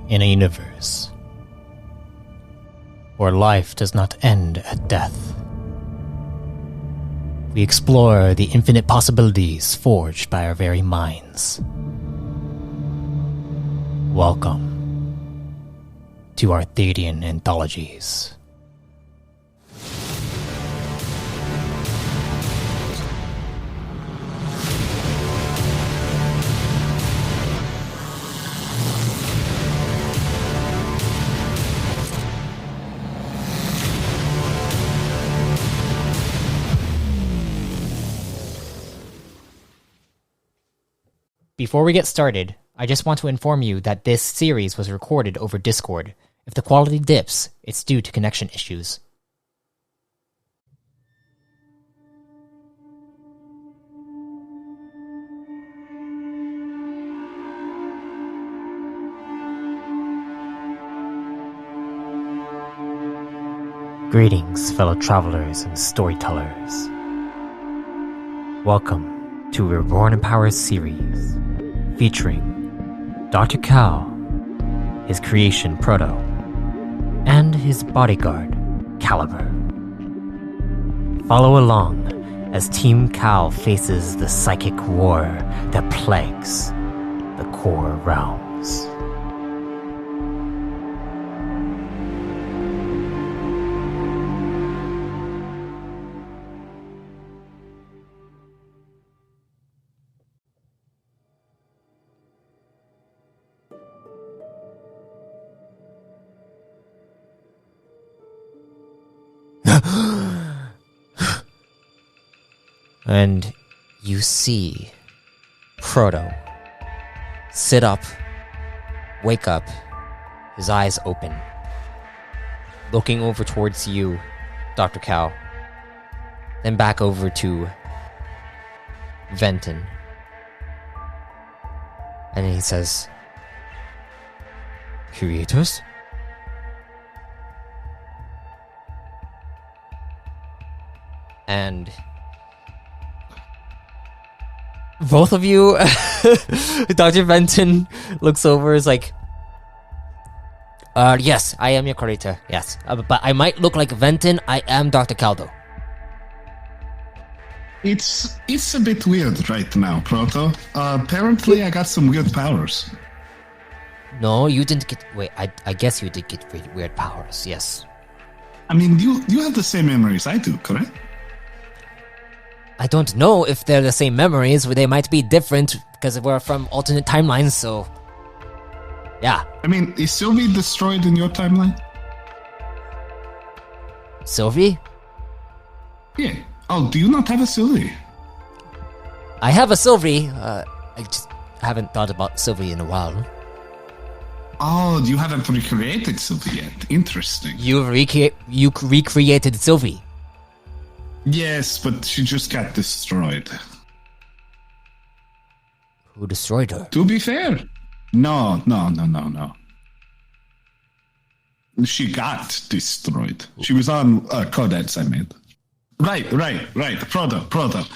in a universe where life does not end at death. We explore the infinite possibilities forged by our very minds. Welcome to Arthadian Anthologies. Before we get started, I just want to inform you that this series was recorded over Discord. If the quality dips, it's due to connection issues. Greetings, fellow travelers and storytellers. Welcome to Reborn in Power series, featuring Dr. Cal, his creation Proto, and his bodyguard, Caliber. Follow along as Team Cal faces the psychic war that plagues the core realms. And you see Proto sit up, wake up, his eyes open, looking over towards you, Dr. Cal, then back over to Venton. And he says, "Creators?" And both of you, Dr. Benton looks over, is like, yes, I am your creator, yes. But I might look like Venton, I am Dr. Caldo. It's a bit weird right now, Proto. Apparently I got some weird powers. No, you didn't get, wait, I guess you did get weird powers, yes. I mean, you have the same memories I do, correct? I don't know if they're the same memories, but they might be different because we're from alternate timelines, so yeah. I mean, is Sylvie destroyed in your timeline? Sylvie? Yeah. Oh, do you not have a Sylvie? I have a Sylvie. I just haven't thought about Sylvie in a while. Oh, you haven't recreated Sylvie yet. Interesting. You recreated Sylvie. Yes, but she just got destroyed. Who destroyed her? To be fair, no. She got destroyed. She was on codex I made. Right. Proto.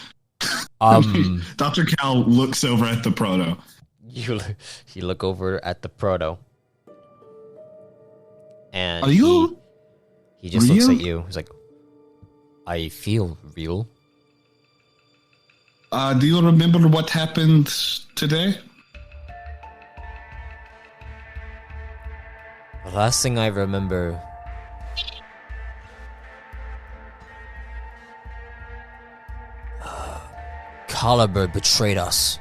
Dr. Cal looks over at the Proto. You look over at the Proto. And are you he just real? looks at you. He's like, I feel real. Do you remember what happened today? The last thing I remember... Caliber betrayed us.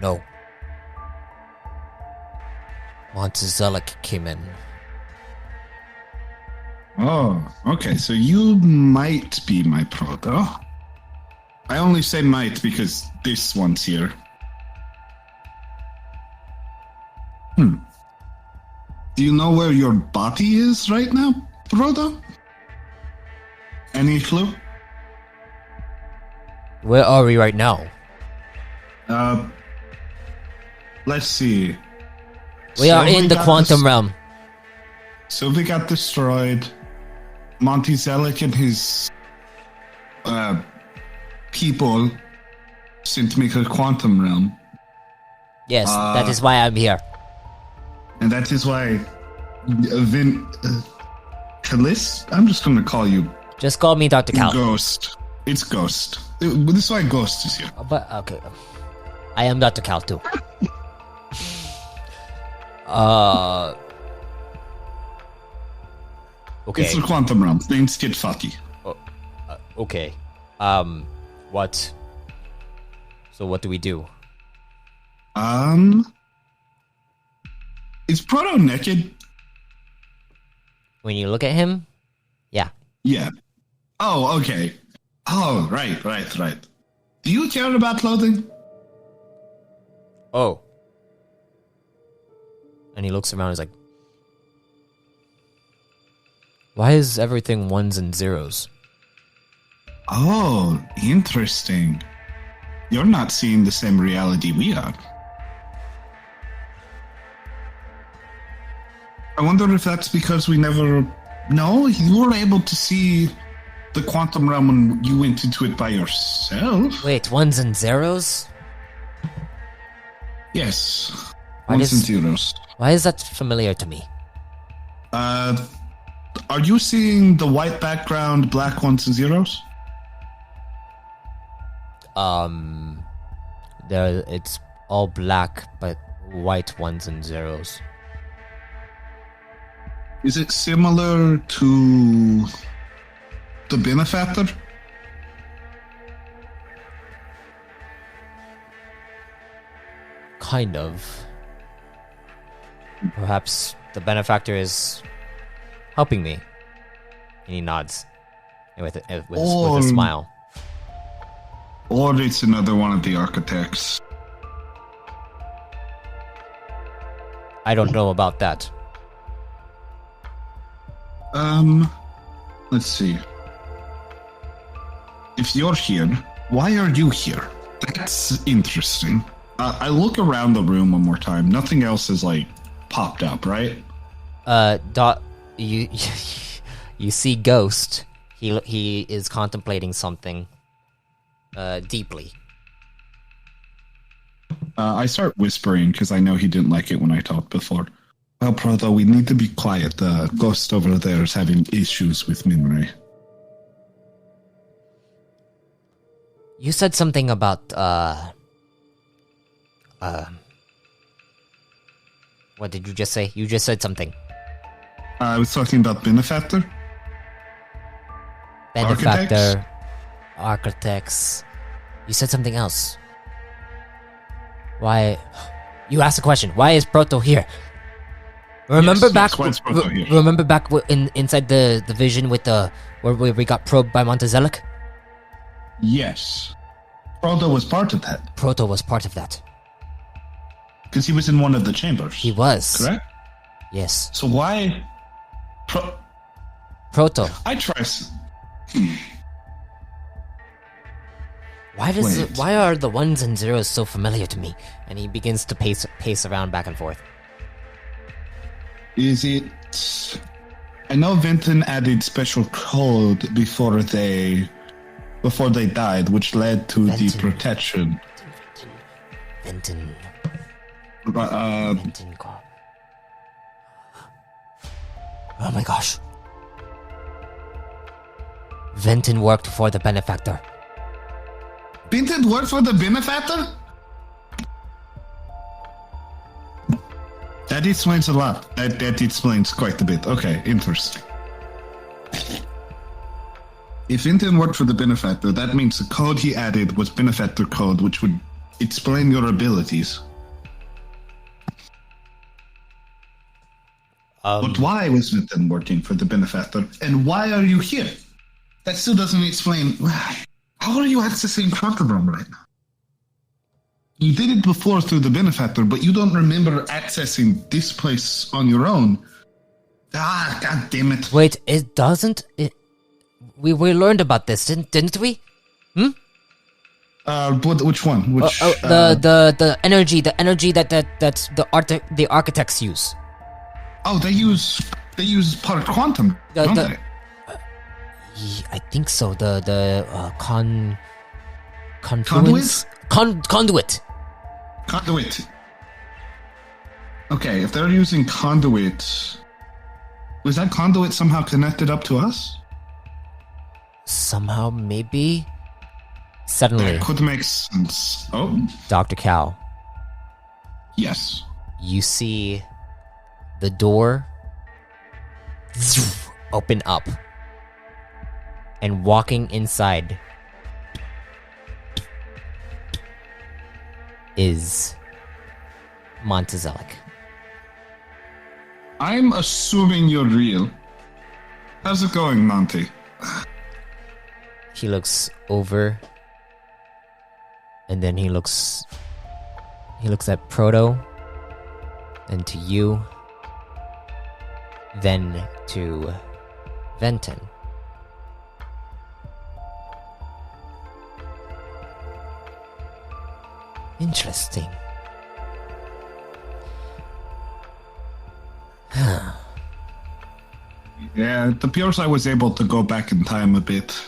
No. Monte Zellic came in. Oh, okay, so you might be my Proto. I only say might because this one's here. Do you know where your body is right now, Proto? Any clue? Where are we right now? Let's see. We are in the quantum realm. Sylvie got destroyed. Monte Zellic and his people sent me to the quantum realm. Yes, that is why I'm here. And that is why Calis, I'm just going to call you Just call me Dr. Cal. Ghost. It's Ghost. This is why Ghost is here. But, okay. I am Dr. Cal, too. Okay. It's the quantum realm. Things get fucky. Okay. What? So what do we do? Is Proto naked? When you look at him? Yeah. Yeah. Oh, okay. Oh, right. Do you care about clothing? Oh. And he looks around and is like, why is everything ones and zeros? Oh, interesting. You're not seeing the same reality we are. I wonder if that's because we never... No, you were able to see the quantum realm when you went into it by yourself. Wait, ones and zeros? Yes. Ones and zeros. Why is that familiar to me? Are you seeing the white background, black ones and zeros? It's all black, but white ones and zeros. Is it similar to the benefactor? Kind of. Perhaps the benefactor is helping me. And he nods with a smile. Or it's another one of the architects. I don't know about that. Let's see. If you're here, why are you here? That's interesting. I look around the room one more time. Nothing else is like popped up, right? You you see Ghost. He is contemplating something deeply. I start whispering because I know he didn't like it when I talked before. Well, Proto, we need to be quiet. The Ghost over there is having issues with Minray. You said something about what did you just say? You just said something. I was talking about benefactor. Benefactor, architects. You said something else. Why? You asked a question. Why is Proto here? Remember back inside the vision with where we got probed by Monte Zellic? Yes. Proto was part of that. Proto was part of that. Because he was in one of the chambers. He was. Correct? Yes. So why... Proto. I try... Why are the ones and zeros so familiar to me? And he begins to pace around back and forth. Is it... I know Vinton added special code before they died, which led to the protection. Vinton. Vinton. Oh my gosh. Vinton worked for the benefactor. Vinton worked for the benefactor? That explains a lot. That explains quite a bit. Okay, interesting. If Vinton worked for the benefactor, that means the code he added was benefactor code, which would explain your abilities. But why was Vinton working for the benefactor? And why are you here? That still doesn't explain... How are you accessing quantum realm right now? You did it before through the benefactor, but you don't remember accessing this place on your own. God damn it. Wait, it doesn't? We learned about this, didn't we? Which one? The energy that the architects use. Oh, they use part quantum, don't they? I think so. The confluence? Conduit. Okay, if they're using conduit, was that conduit somehow connected up to us? Somehow, maybe? Suddenly, That could make sense. Oh, Dr. Cal, yes. you see the door open up, and walking inside is Monte Zellic. I'm assuming you're real. How's it going, Monty? He looks over, and then he looks at Proto, and to you, then to Venton. Interesting. Yeah, it appears I was able to go back in time a bit.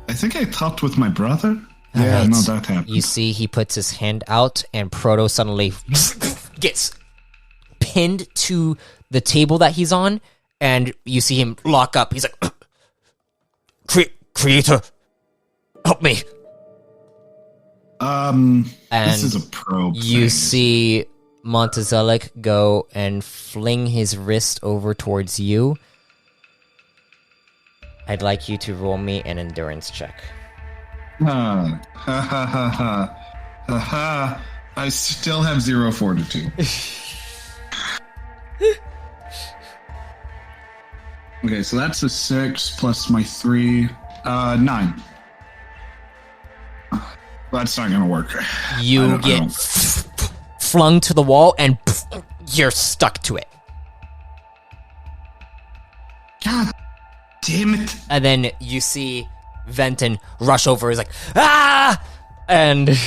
I think I talked with my brother. Yeah, Alright. no, that happened. You see, he puts his hand out, and Proto suddenly gets pinned to the table that he's on, and you see him lock up. He's like, Creator, help me. This is a probe. You see Monte Zellic go and fling his wrist over towards you. I'd like you to roll me an endurance check. Ha ha ha ha ha ha. I still have 0 fortitude. Okay, so that's a 6 plus my 3, 9. That's not gonna work. You get flung to the wall, and you're stuck to it. God damn it! And then you see Venton rush over. He's like, ah! And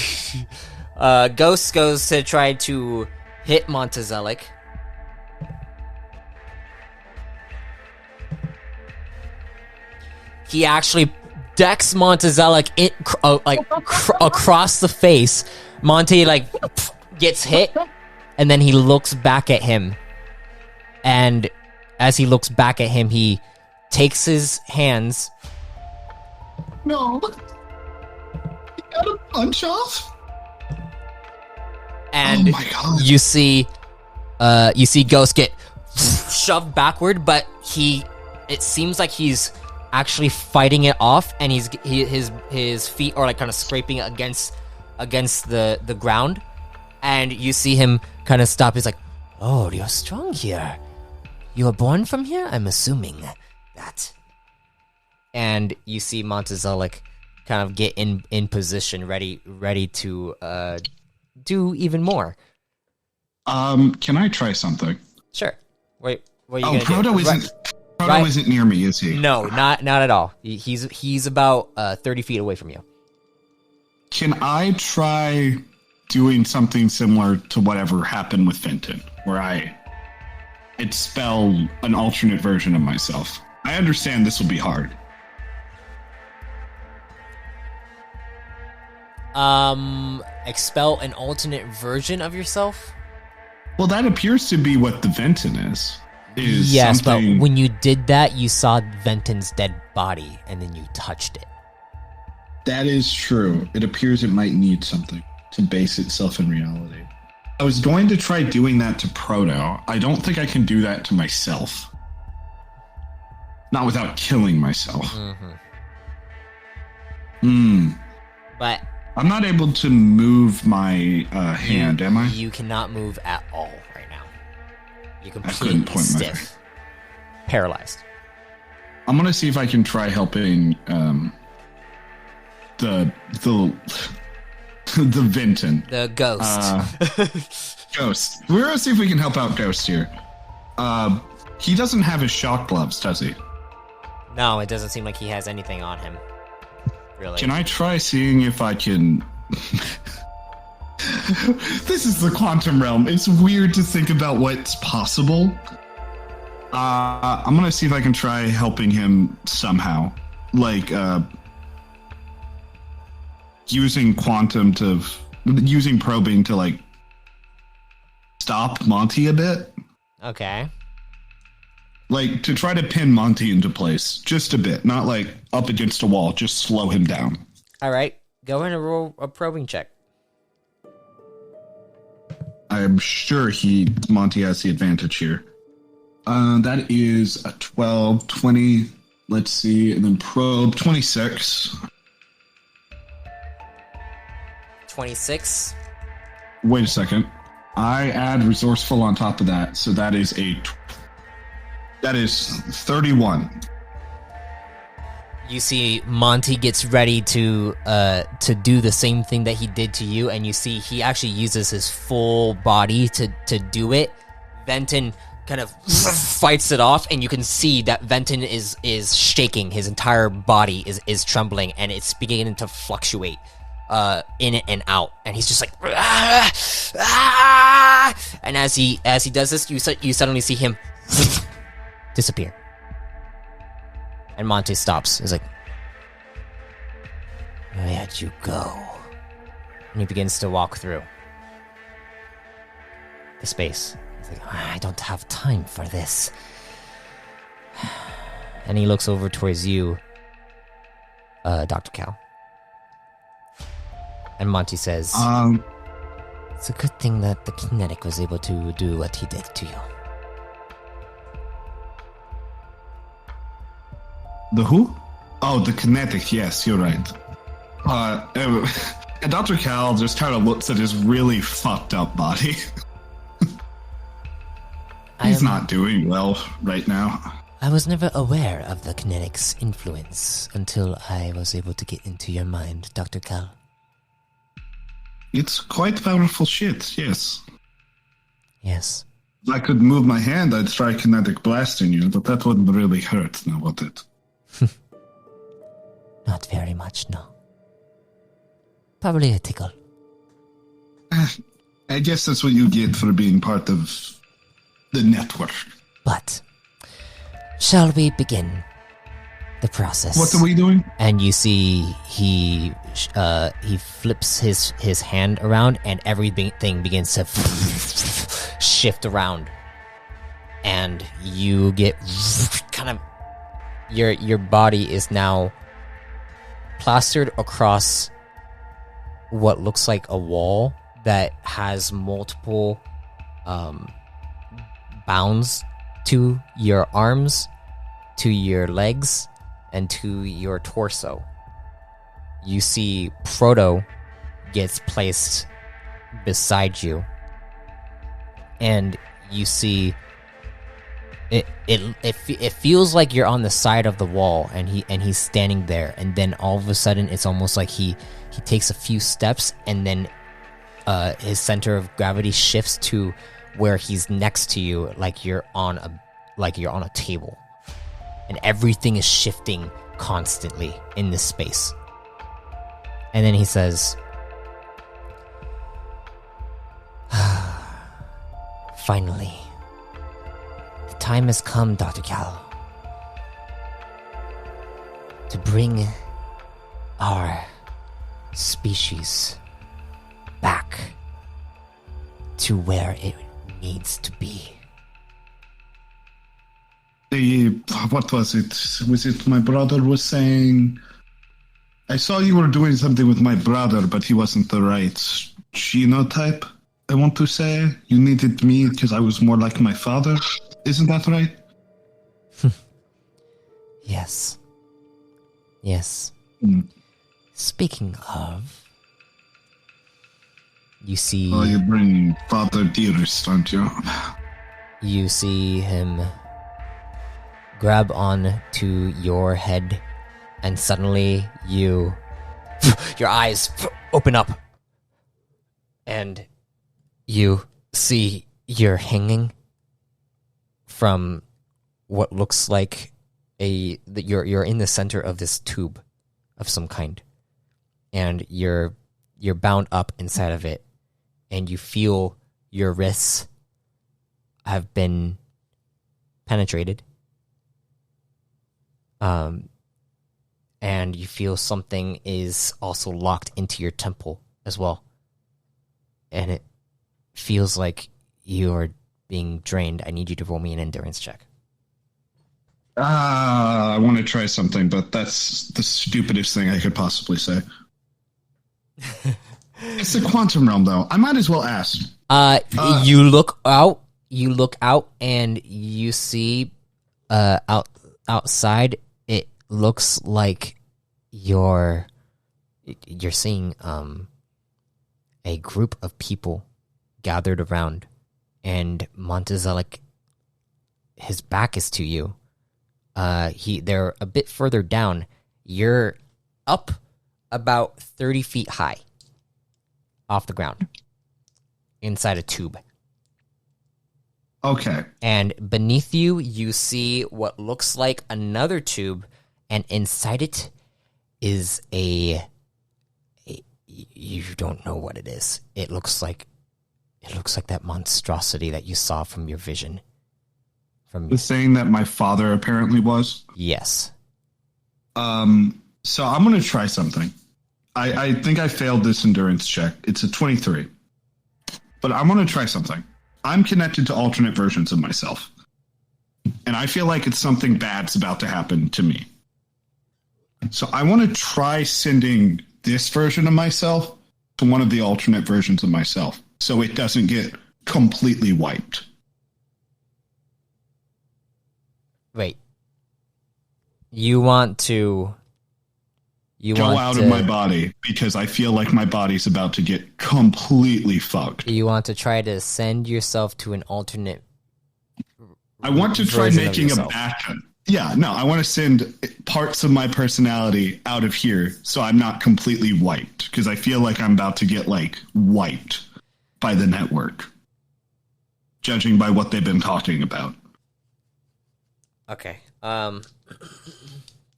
Ghost goes to try to hit Monte Zellic. He actually decks Monte Zellic across the face. Monte gets hit, and then he looks back at him. And as he looks back at him, he takes his hands. No. You got a punch off? And oh my God. you see Ghost get shoved backward, but it seems like he's actually fighting it off, and his feet are kind of scraping against the ground, and you see him kind of stop. He's like, "Oh, you're strong here. You were born from here, I'm assuming that." And you see Monte Zellic kind of get in position, ready to do even more. Can I try something? Sure. Wait, what are you Proto gonna do? Proto isn't near me, is he? No, not at all. He's about 30 feet away from you. Can I try doing something similar to whatever happened with Fenton, where I expel an alternate version of myself? I understand this will be hard. Expel an alternate version of yourself? Well, that appears to be what the Venton is. Yes, something... but when you did that, you saw Venton's dead body, and then you touched it. That is true. It appears it might need something to base itself in reality. I was going to try doing that to Proto. I don't think I can do that to myself. Not without killing myself. But I'm not able to move my hand, am I? You cannot move at all right now. You're I couldn't completely point my stiff. Paralyzed. I'm gonna see if I can try helping the Venton. The ghost. Ghost. We're gonna see if we can help out Ghost here. He doesn't have his shock gloves, does he? No, it doesn't seem like he has anything on him. Really. Can I try seeing if I can... This is the quantum realm. It's weird to think about what's possible. I'm gonna see if I can try helping him somehow. Like, using probing to, stop Monty a bit. Okay. Like, to try to pin Monty into place. Just a bit. Not, like, up against a wall. Just slow him down. All right. Go ahead and roll a probing check. I'm sure Monty has the advantage here. That is a 12, 20, let's see, and then probe, 26. 26. Wait a second. I add resourceful on top of that, so that is 31. You see Monty gets ready to do the same thing that he did to you, and you see he actually uses his full body to do it. Venton kind of fights it off, and you can see that Venton is shaking. His entire body is trembling, and it's beginning to fluctuate in and out. And he's just like, ah, ah! And as he does this, you suddenly see him disappear. And Monty stops. He's like, where'd you go? And he begins to walk through the space. He's like, I don't have time for this. And he looks over towards you, Dr. Cal. And Monty says, it's a good thing that the kinetic was able to do what he did to you. The who? Oh, the kinetic. Yes, you're right. And Dr. Cal just kind of looks at his really fucked up body. He's not doing well right now. I was never aware of the kinetic's influence until I was able to get into your mind, Dr. Cal. It's quite powerful shit, yes. Yes. If I could move my hand, I'd try kinetic blasting you, but that wouldn't really hurt, now would it? Not very much, no. Probably a tickle. I guess that's what you get for being part of the network. But, shall we begin the process? What are we doing? And you see he flips his hand around, and everything begins to shift around. And you get kind of... Your body is now plastered across what looks like a wall that has multiple bounds to your arms, to your legs, and to your torso. You see Proto gets placed beside you, and you see it feels like you're on the side of the wall, and he's standing there, and then all of a sudden it's almost like he takes a few steps, and then his center of gravity shifts to where he's next to you, like you're on a table, and everything is shifting constantly in this space. And then he says, finally, the time has come, Dr. Cal, to bring our species back to where it needs to be. What was it? Was it my brother was saying? I saw you were doing something with my brother, but he wasn't the right genotype, I want to say. You needed me because I was more like my father. Isn't that right? Yes. Yes. Speaking of, you see... Oh, you're bringing Father Dearest, aren't you? You see him grab on to your head, and suddenly your eyes open up, and you see you're hanging from what looks like you're in the center of this tube of some kind, and you're bound up inside of it, and you feel your wrists have been penetrated. And you feel something is also locked into your temple as well. And it feels like you're being drained. I need you to roll me an endurance check. I want to try something, but that's the stupidest thing I could possibly say. It's the quantum realm, though. I might as well ask. You look out. You look out, and you see, outside. It looks like you're seeing a group of people gathered around, and Monte Zellic, his back is to you. They're a bit further down. You're up about 30 feet high off the ground inside a tube. Okay. And beneath you, you see what looks like another tube, and inside it is you don't know what it is. It looks like that monstrosity that you saw from your vision. The thing that my father apparently was? Yes. So I'm going to try something. I think I failed this endurance check. It's a 23. But I'm going to try something. I'm connected to alternate versions of myself. And I feel like it's something bad's about to happen to me. So I want to try sending this version of myself to one of the alternate versions of myself so it doesn't get completely wiped. Wait. You want to go out of my body because I feel like my body's about to get completely fucked. You want to try to send yourself to an alternate. I want to try making a backup. Yeah, no, I want to send parts of my personality out of here so I'm not completely wiped because I feel like I'm about to get wiped by the network, judging by what they've been talking about. Okay.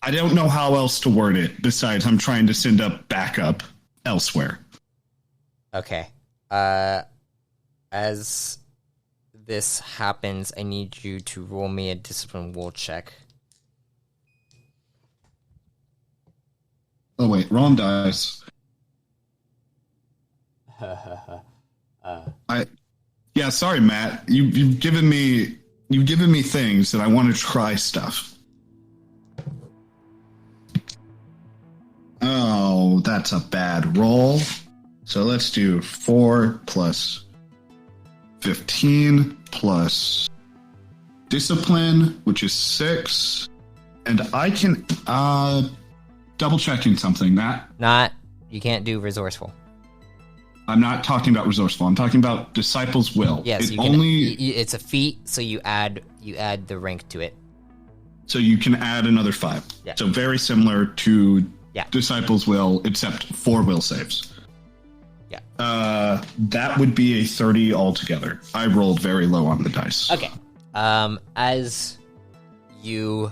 I don't know how else to word it besides I'm trying to send up backup elsewhere. Okay. As this happens, I need you to roll me a discipline will check. Oh wait, wrong dice. Yeah, sorry, Matt. You've given me things that I want to try stuff. Oh, that's a bad roll. So let's do 4 plus 15 plus discipline, which is 6. And I can double checking something, Matt. You can't do resourceful. I'm not talking about resourceful. I'm talking about disciples' will. Yes, it's a feat, so you add the rank to it. So you can add another 5. Yeah. So very similar to disciples' will, except 4 will saves. Yeah. That would be a 30 altogether. I rolled very low on the dice. Okay. As you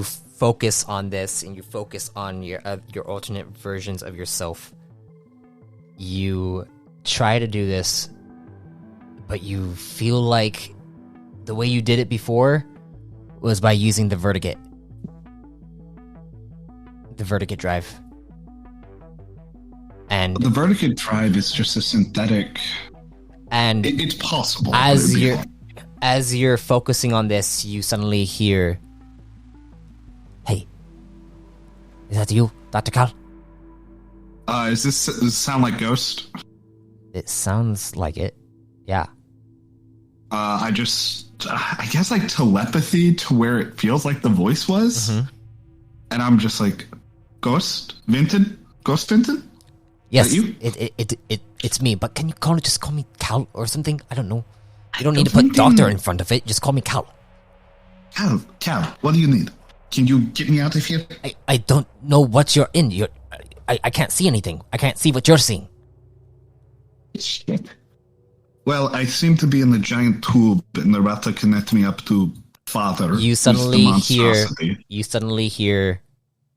focus on this and you focus on your alternate versions of yourself, you try to do this, but you feel like the way you did it before was by using the vertigate drive. And the vertigate drive is just a synthetic, and it's possible. As you're focusing on this, you suddenly hear, "Hey, is that you, Dr. Cal?" Does this sound like Ghost? It sounds like it. Yeah. I guess telepathy to where it feels like the voice was. Mm-hmm. And I'm just like, Ghost Vinton? Ghost Vinton? Yes, it's me, but can you just call me Cal or something? I don't know. You don't need to put doctor in front of it. Just call me Cal. Cal, what do you need? Can you get me out of here? I don't know what you're in. I can't see anything. I can't see what you're seeing. Shit. Well, I seem to be in the giant tube, and they're about to connect me up to Father. You suddenly hear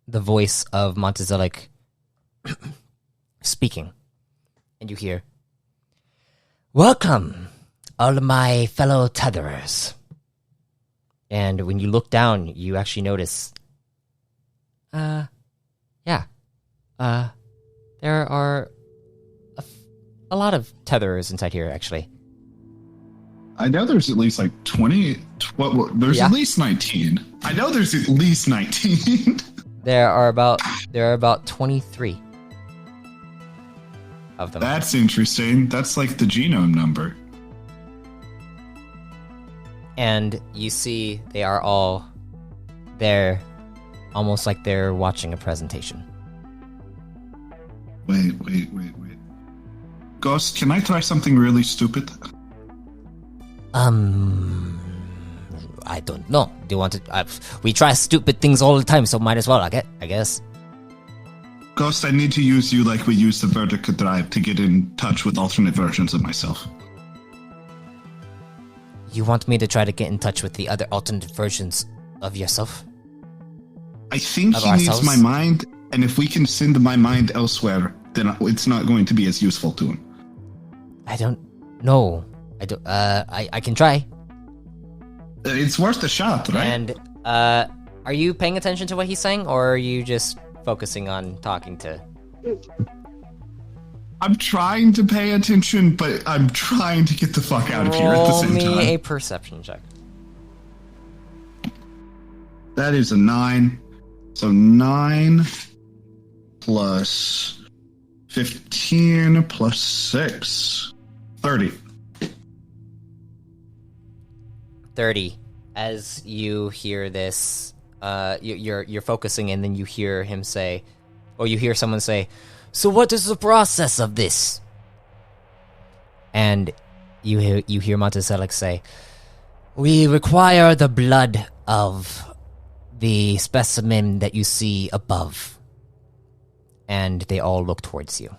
the voice of Monte Zellic speaking, and you hear, "Welcome, all of my fellow tetherers." And when you look down, you actually notice, there are a lot of tetherers inside here, actually. I know there's at least like 20. There's at least 19. I know there's at least 19. There are about 23 of them. That's interesting. That's like the genome number. And you see they are all there, almost like they're watching a presentation. Wait. Ghost, can I try something really stupid? I don't know. Do you want to? We try stupid things all the time, so might as well. I guess. Ghost, I need to use you like we use the Vertica drive to get in touch with alternate versions of myself. You want me to try to get in touch with the other alternate versions of yourself? I think he needs my mind, and if we can send my mind elsewhere, then it's not going to be as useful to him. I don't know. I can try. It's worth a shot, right? And are you paying attention to what he's saying, or are you just focusing on talking to? I'm trying to pay attention, but I'm trying to get the fuck out of here at the same time. Roll me a perception check. That is a 9. So 9 plus 15 plus 6. 30. 30. As you hear this, you're focusing, and then you hear him say, or you hear someone say, "So what is the process of this?" And you hear Monte Zellic say, "We require the blood of the specimen that you see above." And they all look towards you.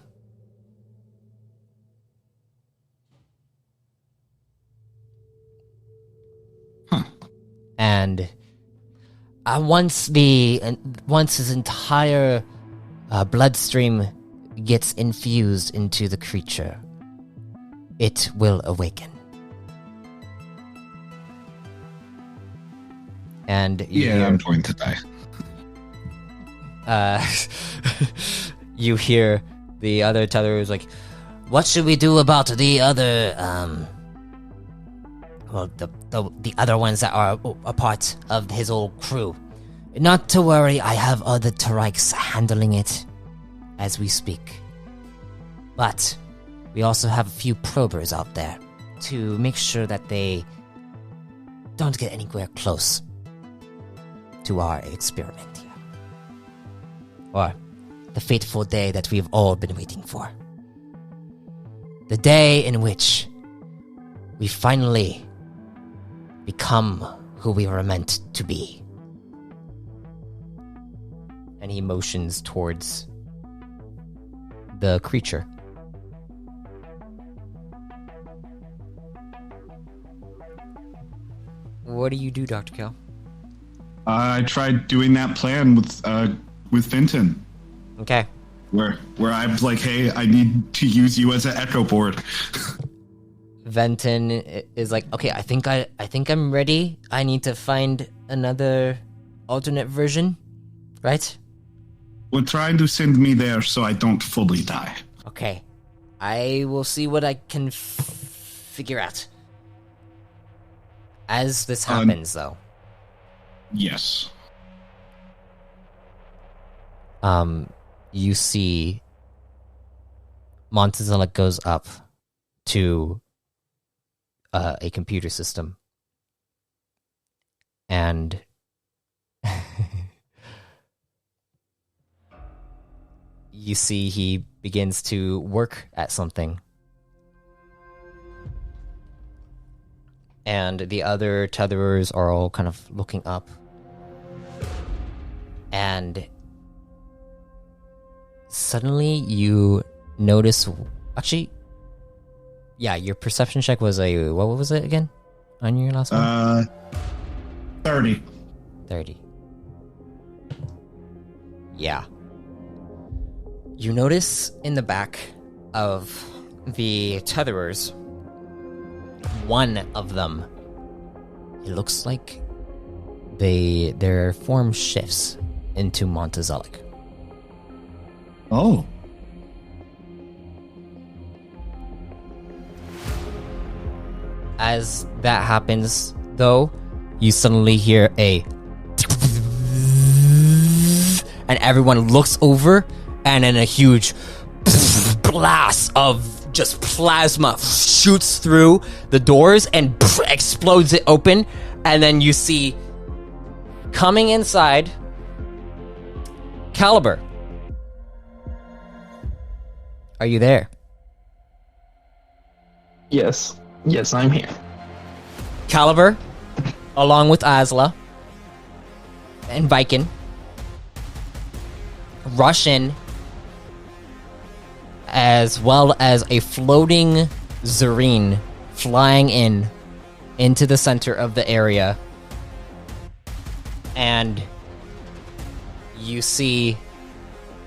And once his entire bloodstream gets infused into the creature, it will awaken. And I'm going to die. You hear the other tether is like, "What should we do about the other the other ones that are a part of his old crew?" "Not to worry, I have other Tariks handling it as we speak. But we also have a few probers out there to make sure that they don't get anywhere close to our experiment here. Or the fateful day that we've all been waiting for. The day in which we finally become who we were meant to be." And he motions towards the creature. What do you do, Dr. Cal? I tried doing that plan with Fenton. Okay. Where I'm like, "Hey, I need to use you as an echo board." Venton is like, "Okay, I think I'm ready. I need to find another alternate version, right?" We're trying to send me there so I don't fully die. Okay. I will see what I can figure out. As this happens, though. Yes. You see Monte Zellic goes up to a computer system, and you see he begins to work at something. And the other tetherers are all kind of looking up. And suddenly you notice... Actually, yeah, your perception check was a... What was it again? On your last one? 30. 30. Yeah. You notice in the back of the tetherers, one of them, it looks like their form shifts into Monte Zellic. Oh. As that happens, though, you suddenly hear a... And everyone looks over, and then a huge blast of just plasma shoots through the doors and explodes it open. And then you see, coming inside, Caliber. Are you there? Yes, I'm here. Caliber, along with Asla and Viking, rush in, as well as a floating Zareen flying into the center of the area. And you see,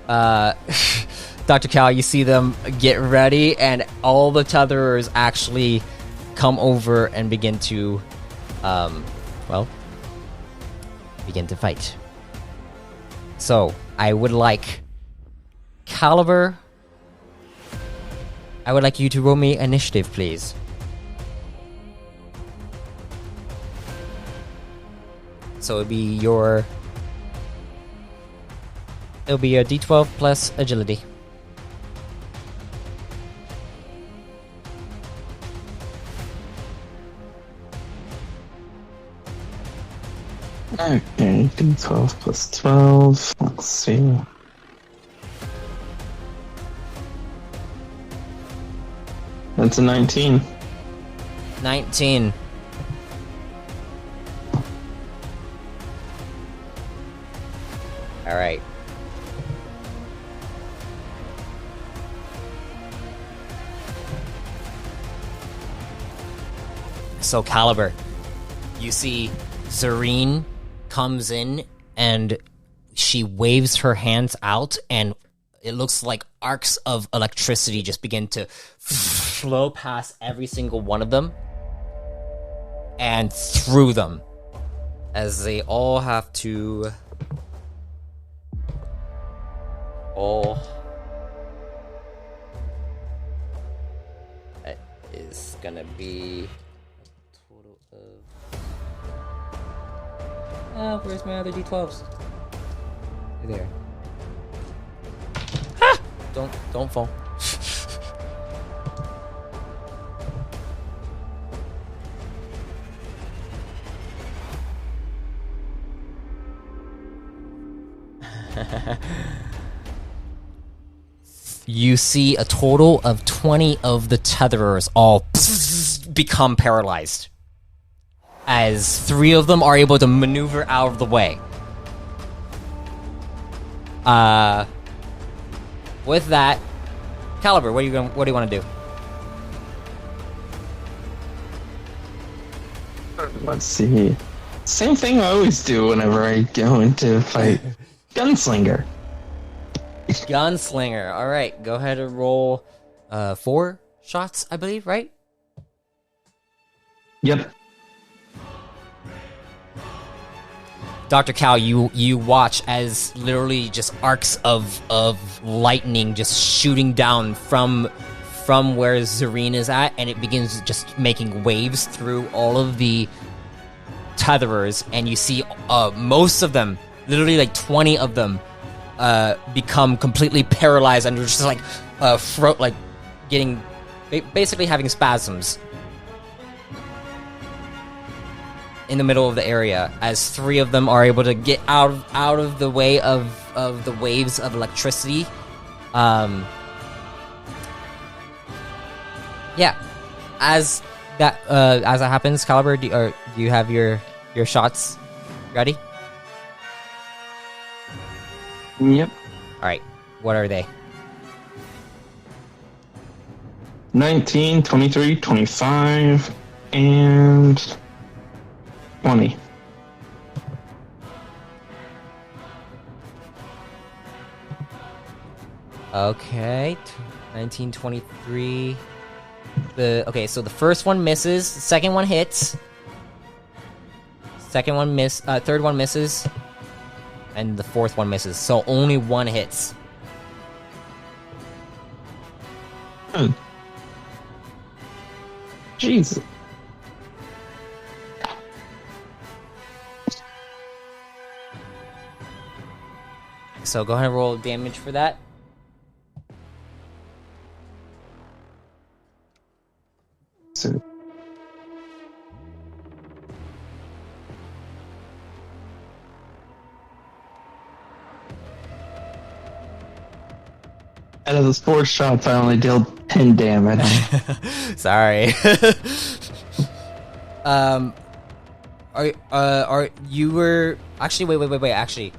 Dr. Cal, you see them get ready, and all the tetherers actually come over and begin to, begin to fight. So, I would like Caliber. I would like you to roll me initiative, please. So it'll be your D12 plus agility. Okay, D12 plus 12. Let's see. That's a 19. 19. All right. So Caliber, you see Zareen comes in and she waves her hands out, and it looks like arcs of electricity just begin to flow past every single one of them and through them, as they all have to that is gonna be a total of where's my other D12s? They're there. Ah! Don't fall. You see a total of 20 of the tetherers all become paralyzed, as 3 of them are able to maneuver out of the way. With that, Caliber, what do you want to do? Let's see. Same thing I always do whenever I go into fight. Gunslinger. Gunslinger. All right, go ahead and roll 4 shots, I believe, right? Yep. Dr. Cal, you watch as literally just arcs of lightning just shooting down from where Zareen is at, and it begins just making waves through all of the tetherers, and you see most of them, literally like 20 of them, become completely paralyzed, and they're just like getting basically having spasms in the middle of the area, as 3 of them are able to get out of the way of the waves of electricity. Yeah, as that happens, Caliber, do you have your shots ready? Yep. All right, what are they? 19, 23, 25, and 20. Okay, 19, 23. So the first one misses, the second one hits. Third one misses, and the fourth one misses. So only one hits. Jesus. so go ahead and roll damage for that. So, out of the 4 shots, I only dealt 10 damage. Sorry. Are you were actually wait. Actually,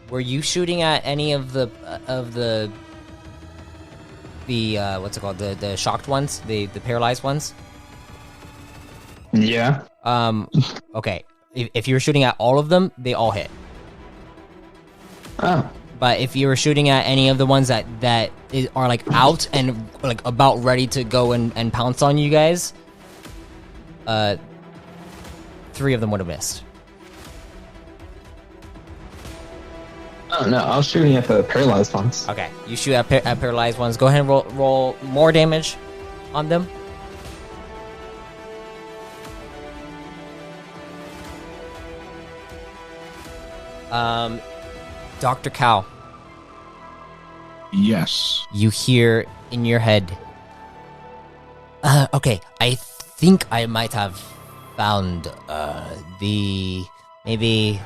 were you shooting at any of the what's it called, the shocked ones, the paralyzed ones? Yeah. Okay. If you were shooting at all of them, they all hit. Oh. But if you were shooting at any of the ones that are like out and like about ready to go and pounce on you guys, 3 of them would have missed. Oh no, I was shooting at the paralyzed ones. Okay, you shoot at paralyzed ones. Go ahead and roll more damage on them. Dr. Cal, Yes. you hear in your head, okay, I think I might have found maybe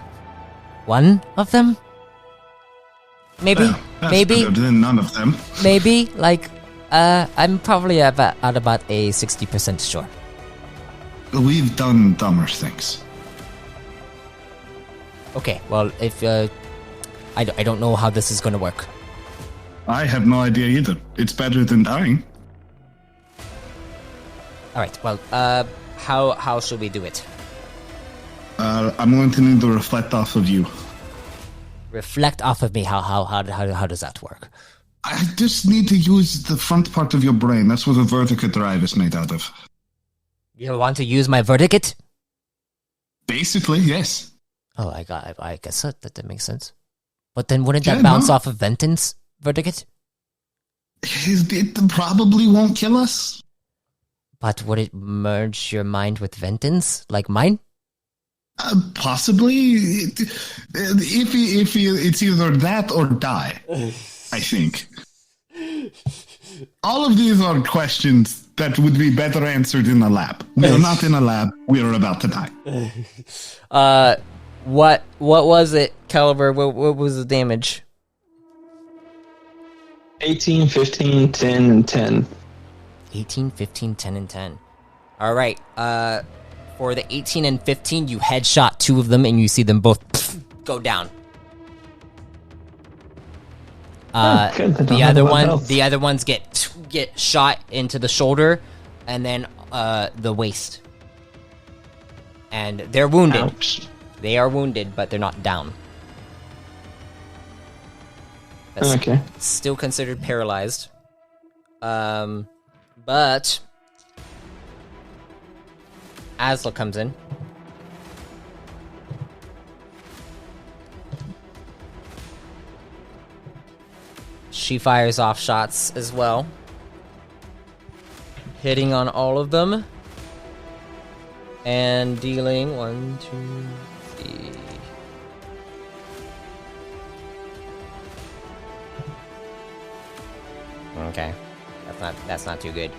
one of them? Maybe? Well, that's maybe? better than none of them. Maybe? Like, I'm probably at about a 60% sure. We've done dumber things. Okay, well, if, I don't know how this is gonna work. I have no idea either. It's better than dying. Alright, well, how should we do it? I'm going to need to reflect off of you. Reflect off of me, how does that work? I just need to use the front part of your brain. That's what a vertical drive is made out of. You want to use my vertical? Basically, yes. Oh, I guess that makes sense. But then wouldn't that bounce off of Venton's vertical? It probably won't kill us. But would it merge your mind with Venton's, like mine? Possibly. If it's either that or die, I think. All of these are questions that would be better answered in a lab. We are not in a lab. We are about to die. What was it, Caliber? What was the damage? 18, 15, 10, and 10. 18, 15, 10, and 10. Alright, for the 18 and 15, you headshot 2 of them and you see them both go down. The other ones get shot into the shoulder and then the waist. And they're wounded. Ouch. They are wounded, but they're not down. That's Okay. still considered paralyzed. But Asla comes in. She fires off shots as well, hitting on all of them and dealing 1, 2, 3. Okay, that's not too good.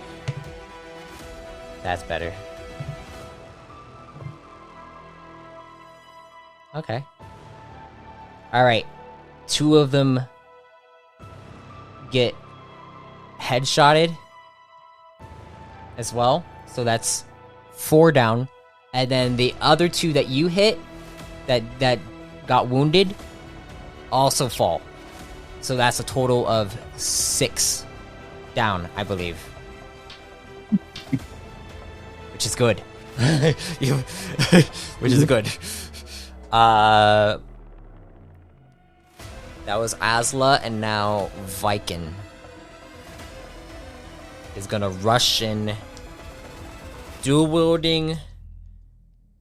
That's better. Okay. Alright. 2 of them get headshotted as well. So that's 4 down. And then the other 2 that you hit that got wounded also fall. So that's a total of 6 down, I believe. Which is good. Which is good. That was Asla, and now Viking is gonna rush in, dual wielding,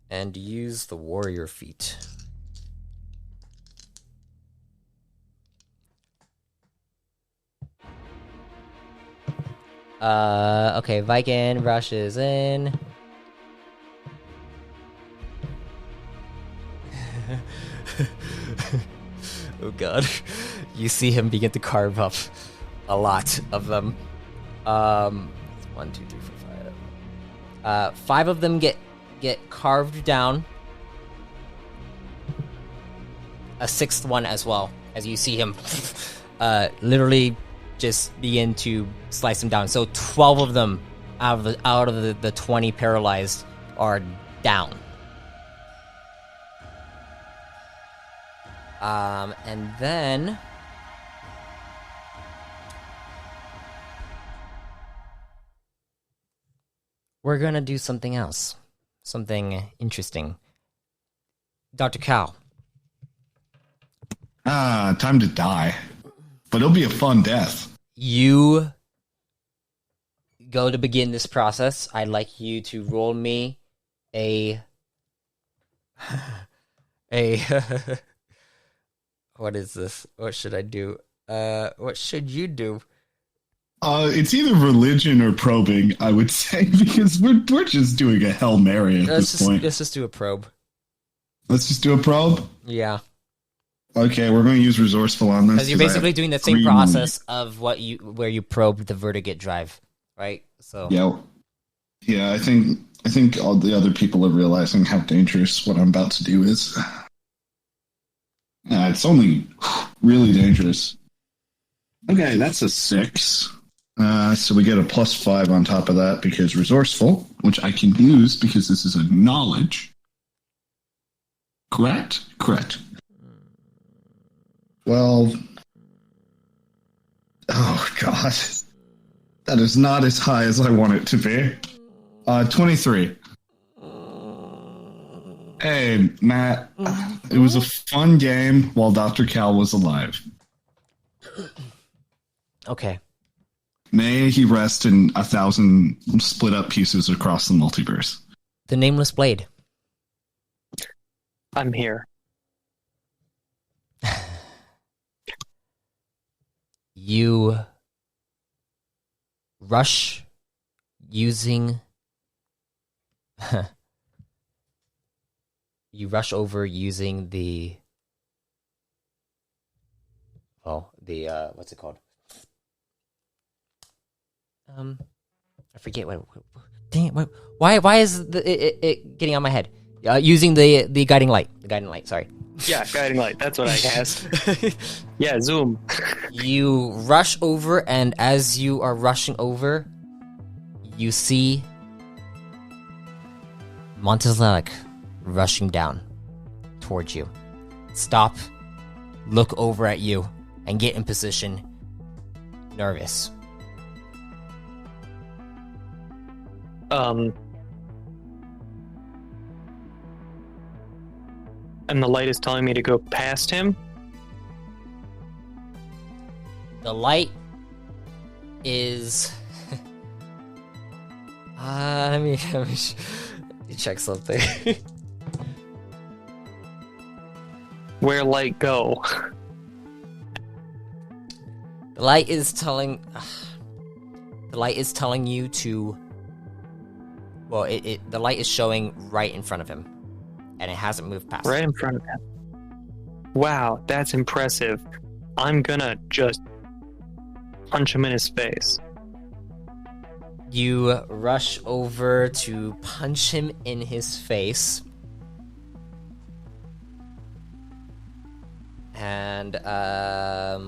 and use the warrior feat. Okay, Viking rushes in. Oh god. You see him begin to carve up a lot of them. 1, 2, 3, 4, 5. 5 of them get carved down. A 6th one as well, as you see him literally just begin to slice them down. So 12 of them out of the 20 paralyzed are down. And then we're gonna do something else. Something interesting. Dr. Cal. Time to die. But it'll be a fun death. You go to begin this process. I'd like you to roll me a what is this? What should I do? What should you do? It's either religion or probing, I would say, because we're just doing a Hail Mary at this point. Let's just do a probe. Let's just do a probe? Yeah. Okay, we're going to use resourceful on this. Because you're basically doing the same process of where you probed the vertigate drive, right? So yeah. I think all the other people are realizing how dangerous what I'm about to do is. It's only really dangerous. Okay, that's a 6. So we get a +5 on top of that because resourceful, which I can use because this is a knowledge. Correct. 12. Oh, God. That is not as high as I want it to be. 23. Hey, Matt. It was a fun game while Dr. Cal was alive. Okay. May he rest in 1,000 split up pieces across the multiverse. The Nameless Blade. I'm here. You rush using you rush over using the what's it called? I forget what dang it, why is it getting on my head? Using the guiding light. The guiding light, sorry. Yeah, guiding light. That's what I guessed. Yeah, zoom. You rush over, and as you are rushing over, you see Monte Zellic rushing down towards you. Stop, look over at you, and get in position. Nervous. And the light is telling me to go past him? The light is... let me check something. Where light go? The light is telling... the light is telling you to... Well, the light is showing right in front of him. And it hasn't moved past. Right in front of him. Wow, that's impressive. I'm gonna just punch him in his face. You rush over to punch him in his face. And, let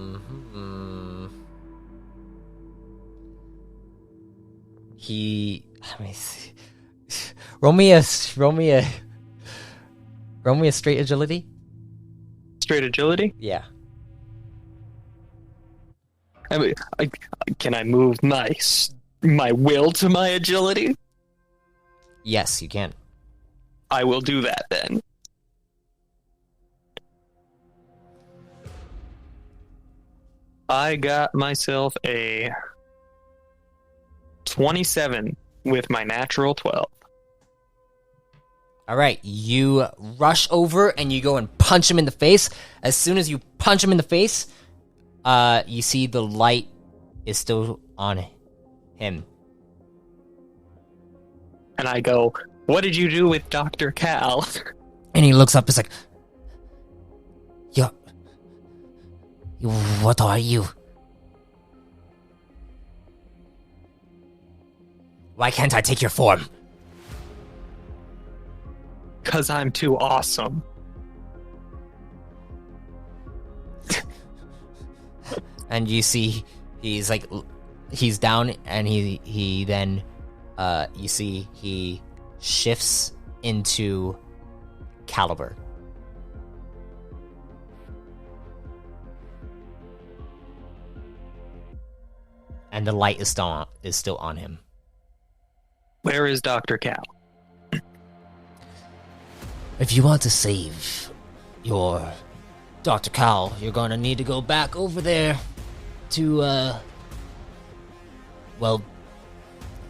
me see. Roll me a straight agility. Straight agility? Yeah. I mean, can I move my will to my agility? Yes, you can. I will do that then. I got myself a 27 with my natural 12. All right, you rush over and you go and punch him in the face. As soon as you punch him in the face, you see the light is still on him. And I go, what did you do with Dr. Cal? And he looks up, it's like, What are you? Why can't I take your form? 'Cause I'm too awesome. And you see, he's like, he's down, and he then, you see, he shifts into Caliber. And the light is still on him. Where is Dr. Cal? If you want to save your Dr. Cal, you're gonna need to go back over there to, well,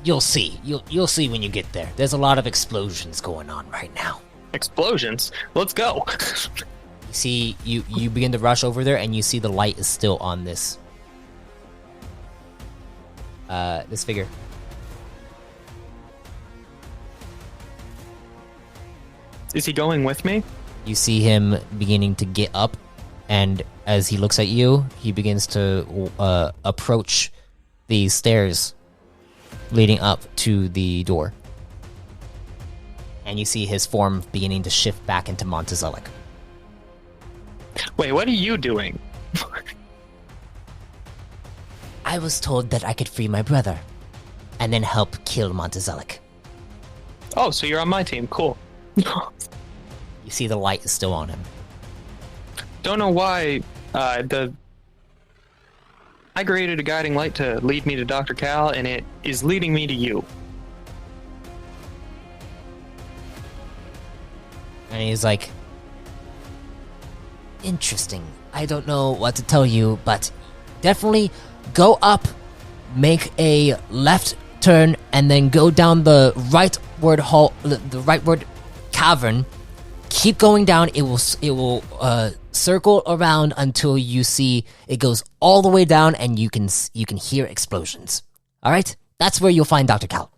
you'll see. You'll see when you get there. There's a lot of explosions going on right now. Explosions? Let's go. You see, you begin to rush over there, and you see the light is still on this figure. Is he going with me? You see him beginning to get up, and as he looks at you, he begins to approach the stairs leading up to the door. And you see his form beginning to shift back into Monte Zellic. Wait, what are you doing? I was told that I could free my brother, and then help kill Monte Zellic. Oh, so you're on my team. Cool. You see the light is still on him. Don't know why I created a guiding light to lead me to Dr. Cal, and it is leading me to you. And he's like, interesting. I don't know what to tell you, but definitely go up, make a left turn, and then go down the rightward hall, the rightward cavern. Keep going down. It will circle around until you see it goes all the way down, and you can hear explosions. All right, that's where you'll find Dr. Cal.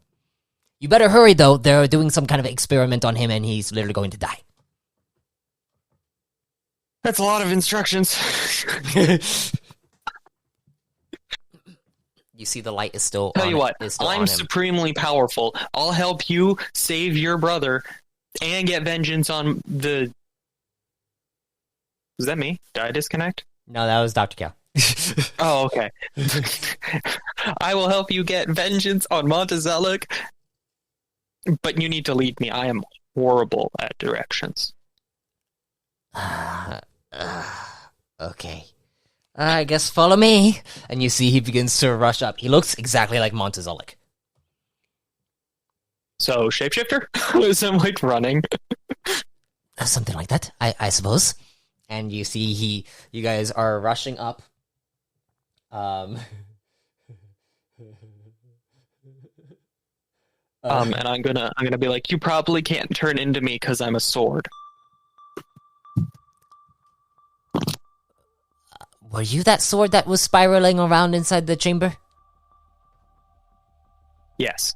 You better hurry though. They're doing some kind of experiment on him, and he's literally going to die. That's a lot of instructions. You see the light is still Tell on you what, on I'm him. supremely powerful. I'll help you save your brother and get vengeance on the... Was that me? Did I disconnect? No, that was Dr. Cal. Oh, okay. I will help you get vengeance on Monte Zellic, but you need to lead me. I am horrible at directions. Okay. I guess follow me. And you see he begins to rush up. He looks exactly like Monte Zellic. So, shapeshifter? As I'm like running. Something like that, I suppose. And you see you guys are rushing up. And I'm gonna be like, you probably can't turn into me because I'm a sword. Were you that sword that was spiraling around inside the chamber? Yes.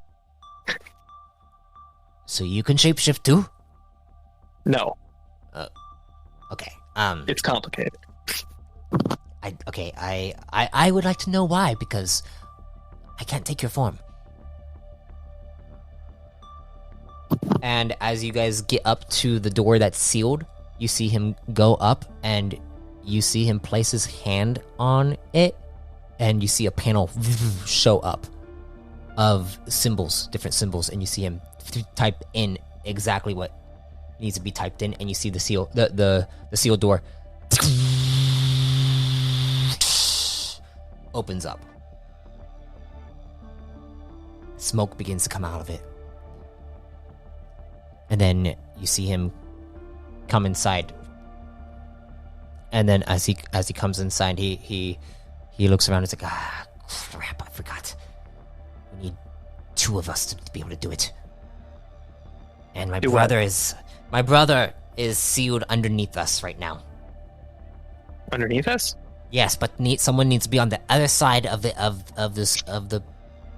So you can shapeshift too? No. Okay. It's complicated. I would like to know why, because I can't take your form. And as you guys get up to the door that's sealed, you see him go up, and you see him place his hand on it, and you see a panel show up of symbols, different symbols, and you see him type in exactly what needs to be typed in, and you see the seal, the sealed door opens up. Smoke begins to come out of it. And then you see him come inside. And then as he comes inside, he looks around and is like, crap, I forgot. We need two of us to be able to do it. And my brother is sealed underneath us right now. Underneath us? Yes, but someone needs to be on the other side of the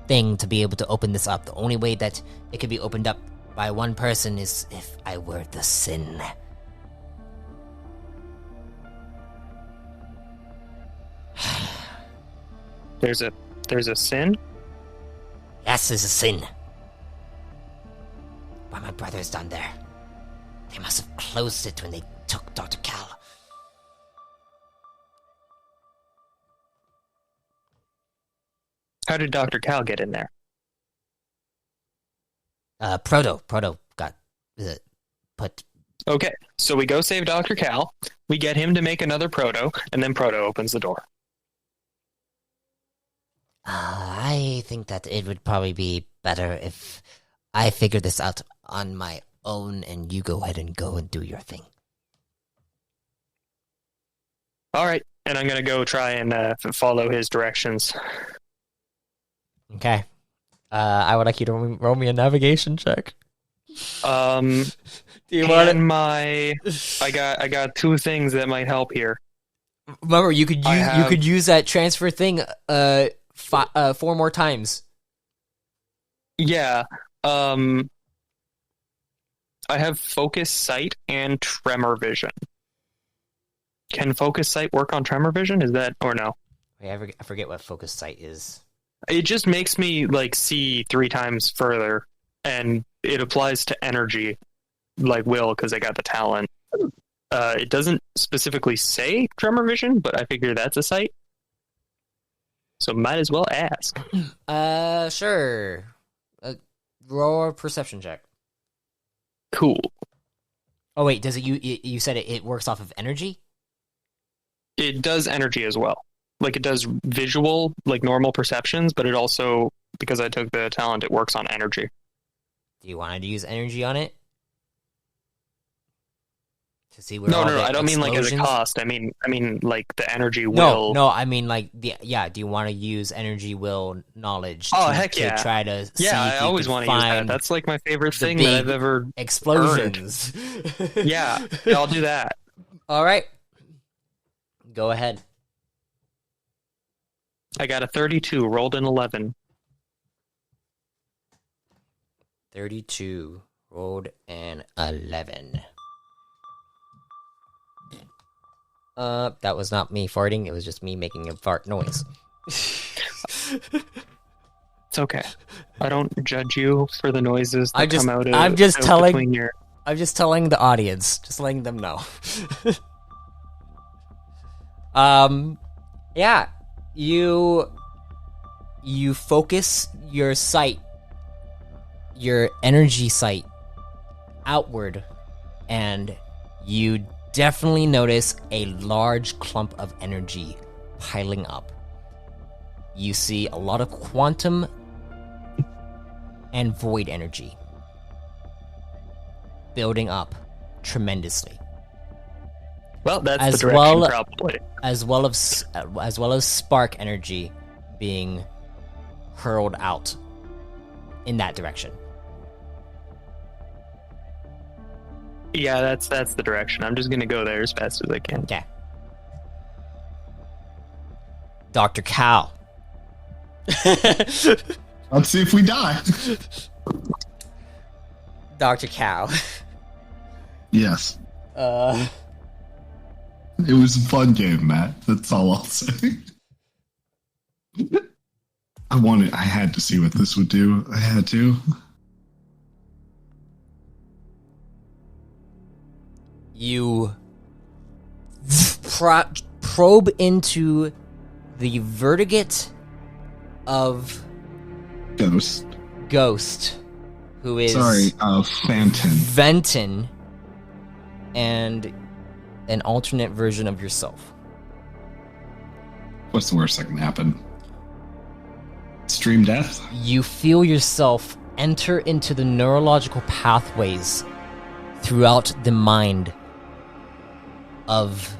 thing to be able to open this up. The only way that it can be opened up by one person is if I were the sin. There's a sin? Yes, it's a sin. What my brother's done there. They must have closed it when they took Dr. Cal. How did Dr. Cal get in there? Proto got put. Okay, so we go save Dr. Cal, we get him to make another Proto, and then Proto opens the door. I think that it would probably be better if I figure this out on my own and you go ahead and do your thing. All right, and I'm going to go try and follow his directions. Okay. I would like you to roll me a navigation check. Do you want it? I got two things that might help here. Remember, you could use that transfer thing 4 more times. Yeah. I have focus sight and tremor vision. Can focus sight work on tremor vision? Is that or no? I forget what focus sight is. It just makes me see 3 times further, and it applies to energy, like will, because I got the talent. It doesn't specifically say tremor vision, but I figure that's a sight. So might as well ask. Sure. Roll a perception check. Cool. Oh wait, does it? You said it works off of energy? It does energy as well. Like it does visual, like normal perceptions, but it also, because I took the talent, it works on energy. Do you want to use energy on it? To see where No, all the I don't mean like as a explosions- cost. I mean like the energy will. No, I mean like do you want to use energy will knowledge? Oh, to, heck yeah! To try to see Yeah, if I you always can want to use that. find That's like my favorite the thing big that I've ever explosions. Yeah, I'll do that. All right, go ahead. I got a 32, rolled an 11. 32 rolled an 11. That was not me farting. It was just me making a fart noise. It's okay. I don't judge you for the noises that come out of I'm just telling between your... I'm just telling the audience, just letting them know. Yeah, you focus your sight, your energy sight outward, and you definitely notice a large clump of energy piling up. You see a lot of quantum and void energy building up tremendously. Well, that's the direction probably. As well as spark energy being hurled out in that direction. Yeah, that's the direction. I'm just gonna go there as fast as I can. Okay. Dr. Cal. Let's see if we die. Dr. Cal. Yes. It was a fun game, Matt. That's all I'll say. I had to see what this would do. I had to. You probe into the vertigate of Ghost, who is Fenton, and an alternate version of yourself. What's the worst that can happen? Extreme death? You feel yourself enter into the neurological pathways throughout the mind of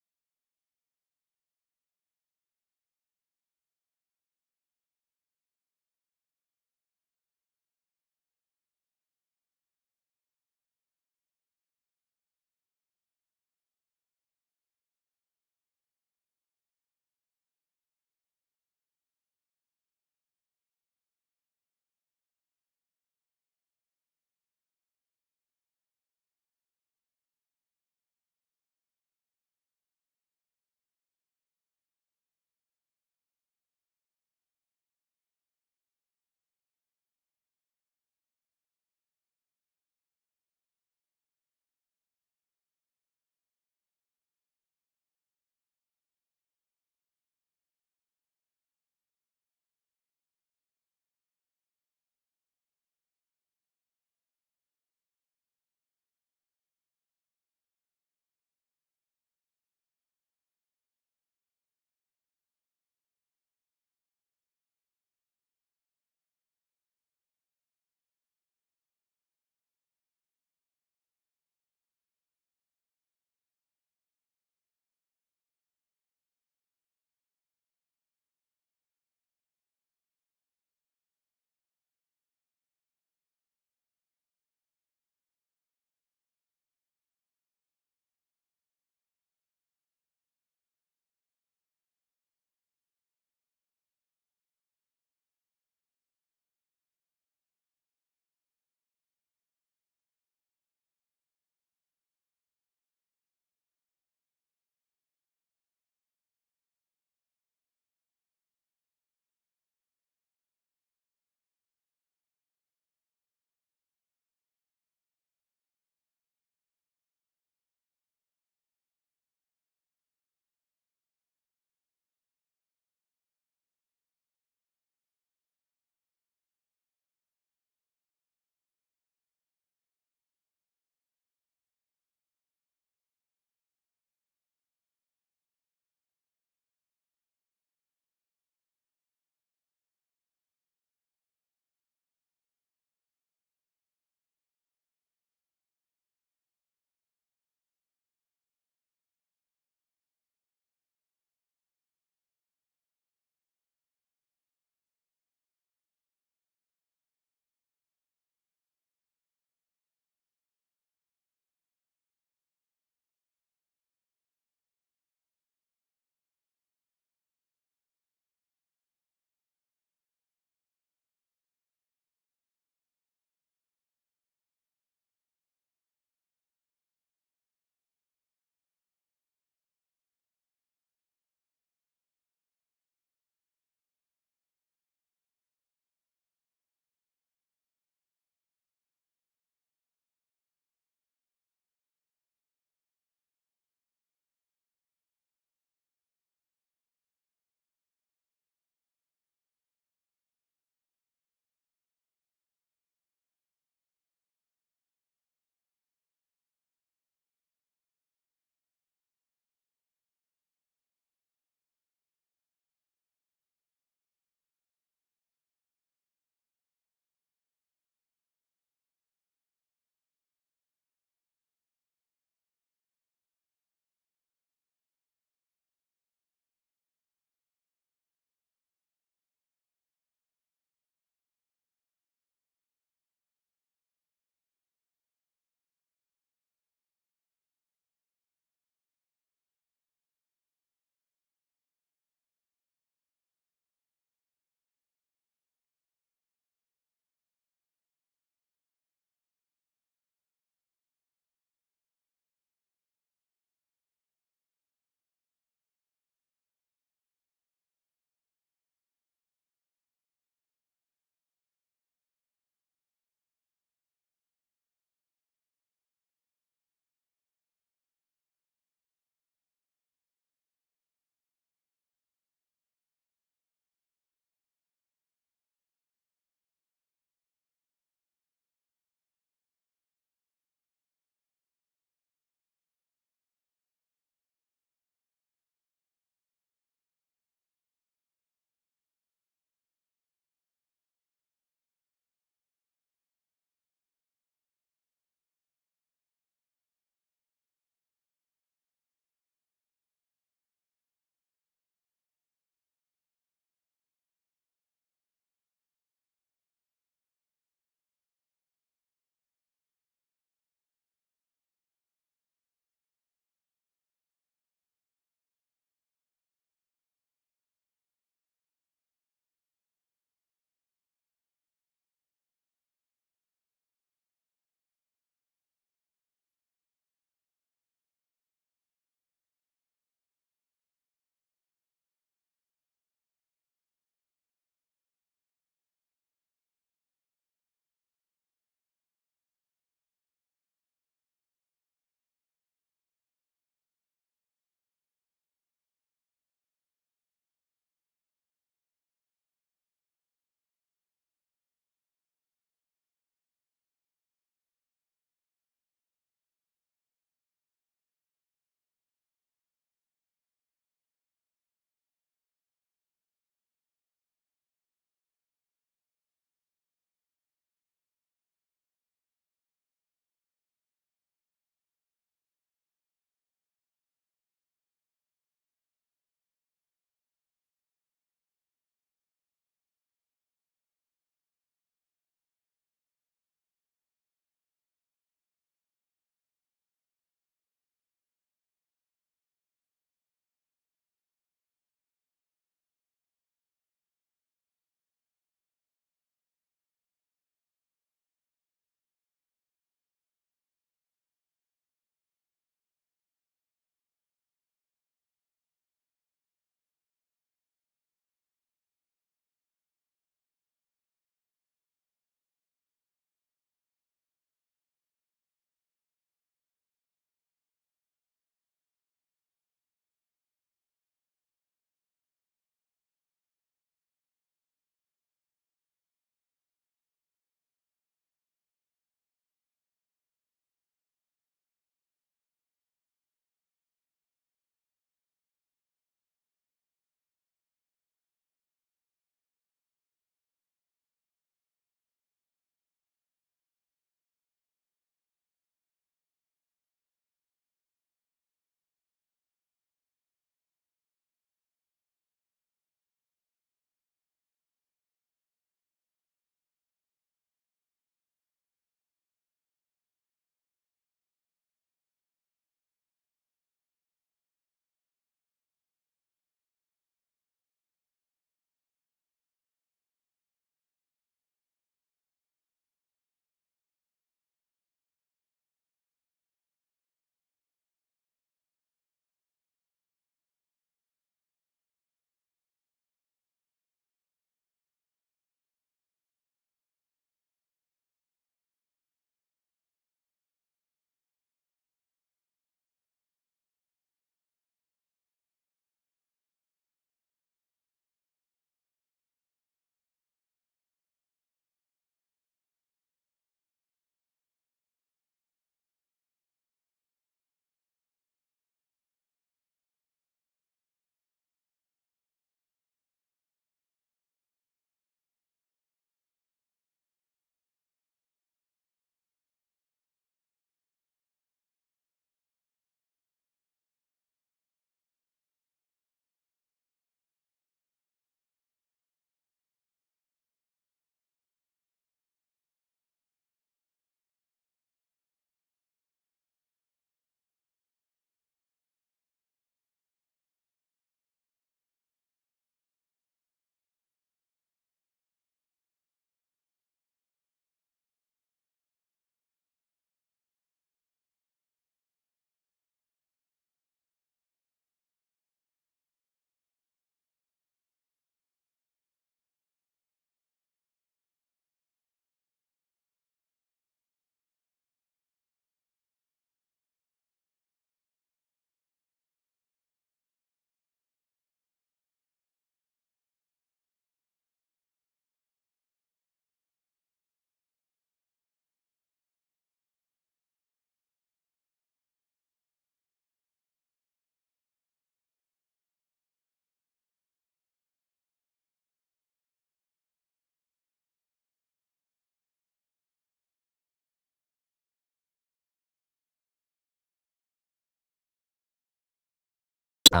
I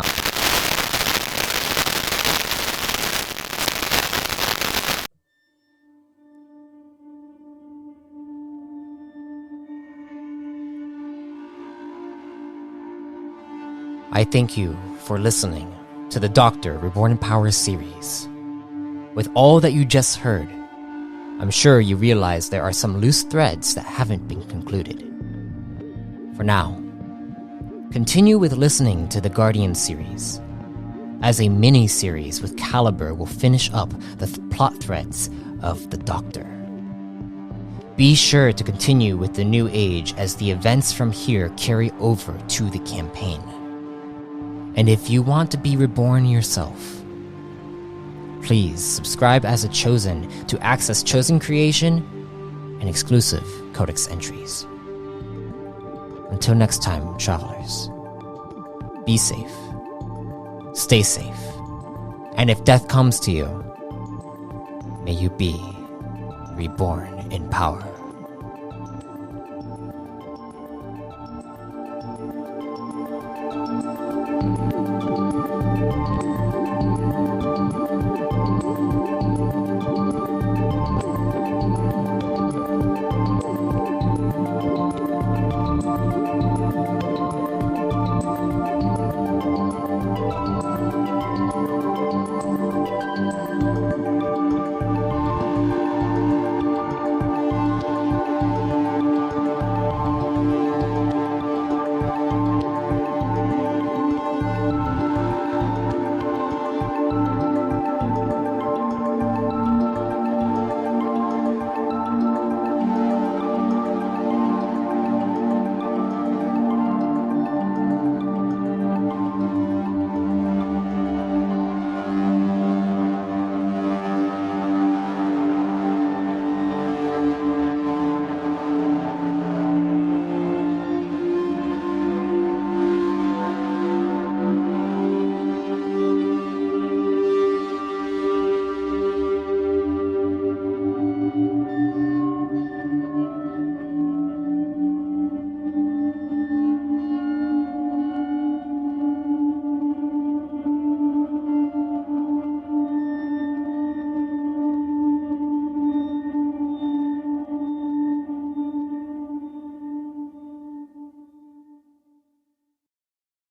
thank you for listening to the Doctor Reborn in Power series. With all that you just heard, I'm sure you realize there are some loose threads that haven't been concluded. For now, continue with listening to the Guardian series, as a mini-series with Caliber will finish up the plot threads of the Doctor. Be sure to continue with the New Age as the events from here carry over to the campaign. And if you want to be reborn yourself, please subscribe as a Chosen to access Chosen creation and exclusive Codex entries. Until next time, travelers, be safe, stay safe, and if death comes to you, may you be reborn in power.